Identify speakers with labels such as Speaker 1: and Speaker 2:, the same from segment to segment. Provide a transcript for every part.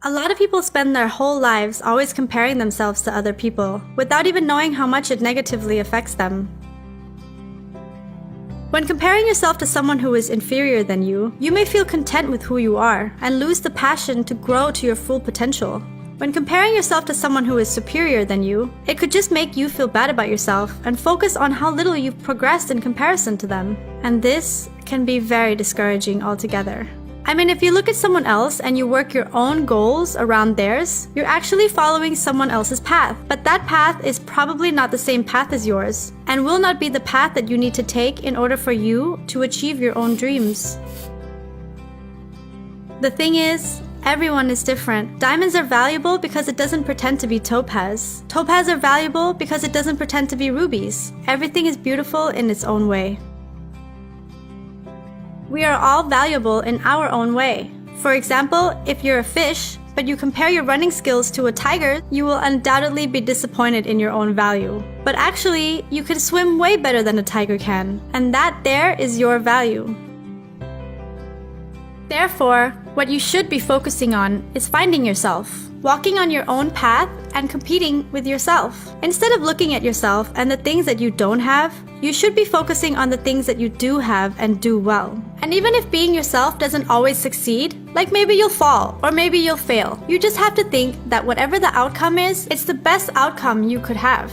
Speaker 1: A lot of people spend their whole lives always comparing themselves to other people, without even knowing how much it negatively affects them. When comparing yourself to someone who is inferior than you may feel content with who you are and lose the passion to grow to your full potential. When comparing yourself to someone who is superior than you, it could just make you feel bad about yourself and focus on how little you've progressed in comparison to them. And this can be very discouraging altogether. I mean, if you look at someone else and you work your own goals around theirs, you're actually following someone else's path. But that path is probably not the same path as yours, and will not be the path that you need to take in order for you to achieve your own dreams. The thing is, everyone is different. Diamonds are valuable because it doesn't pretend to be topaz. Topaz are valuable because it doesn't pretend to be rubies. Everything is beautiful in its own way. We are all valuable in our own way. For example, if you're a fish, but you compare your running skills to a tiger, you will undoubtedly be disappointed in your own value. But actually, you can swim way better than a tiger can, and that there is your value. Therefore, what you should be focusing on is finding yourself, walking on your own path and competing with yourself. Instead of looking at yourself and the things that you don't have, you should be focusing on the things that you do have and do well. And even if being yourself doesn't always succeed, like maybe you'll fall or maybe you'll fail, you just have to think that whatever the outcome is, it's the best outcome you could have.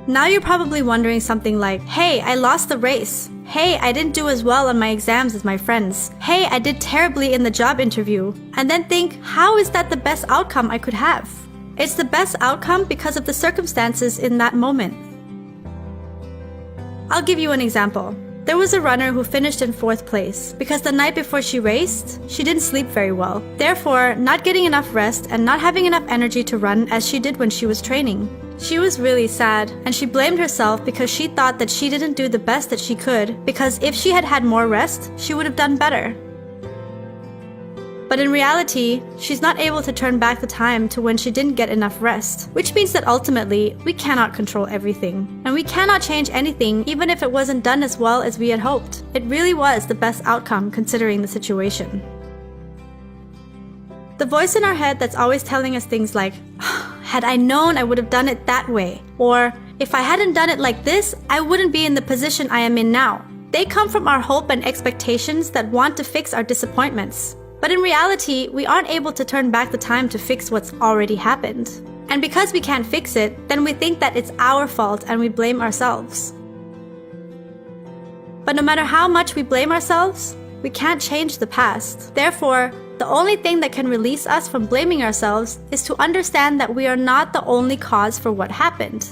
Speaker 1: Now you're probably wondering something like, hey, I lost the race. Hey, I didn't do as well on my exams as my friends. Hey, I did terribly in the job interview. And then think, how is that the best outcome I could have? It's the best outcome because of the circumstances in that moment. I'll give you an example. There was a runner who finished in 4th place because the night before she raced, she didn't sleep very well. Therefore, not getting enough rest and not having enough energy to run as she did when she was training. She was really sad, and she blamed herself because she thought that she didn't do the best that she could, because if she had had more rest, she would have done better. But in reality, she's not able to turn back the time to when she didn't get enough rest, which means that ultimately, we cannot control everything. And we cannot change anything even if it wasn't done as well as we had hoped. It really was the best outcome considering the situation. The voice in our head that's always telling us things like, had I known, I would have done it that way. Or, if I hadn't done it like this, I wouldn't be in the position I am in now. They come from our hope and expectations that want to fix our disappointments. But in reality, we aren't able to turn back the time to fix what's already happened. And because we can't fix it, then we think that it's our fault and we blame ourselves. But no matter how much we blame ourselves, we can't change the past. Therefore, the only thing that can release us from blaming ourselves is to understand that we are not the only cause for what happened.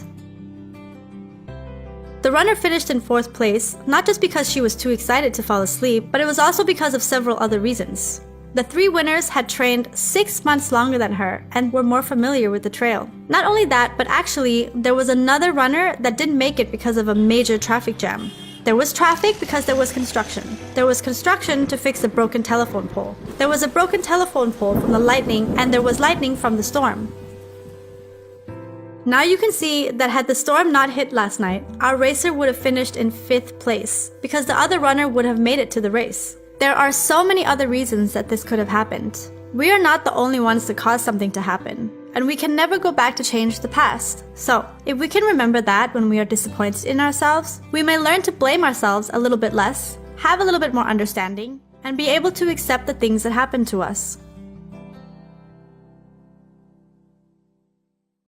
Speaker 1: The runner finished in 4th place, not just because she was too excited to fall asleep, but it was also because of several other reasons. The 3 winners had trained 6 months longer than her and were more familiar with the trail. Not only that, but actually, there was another runner that didn't make it because of a major traffic jam. There was traffic because there was construction. There was construction to fix a broken telephone pole. There was a broken telephone pole from the lightning, and there was lightning from the storm. Now you can see that had the storm not hit last night, our racer would have finished in 5th place, because the other runner would have made it to the race. There are so many other reasons that this could have happened. We are not the only ones to cause something to happen, and we can never go back to change the past. So, if we can remember that when we are disappointed in ourselves, we may learn to blame ourselves a little bit less, have a little bit more understanding, and be able to accept the things that happen to us.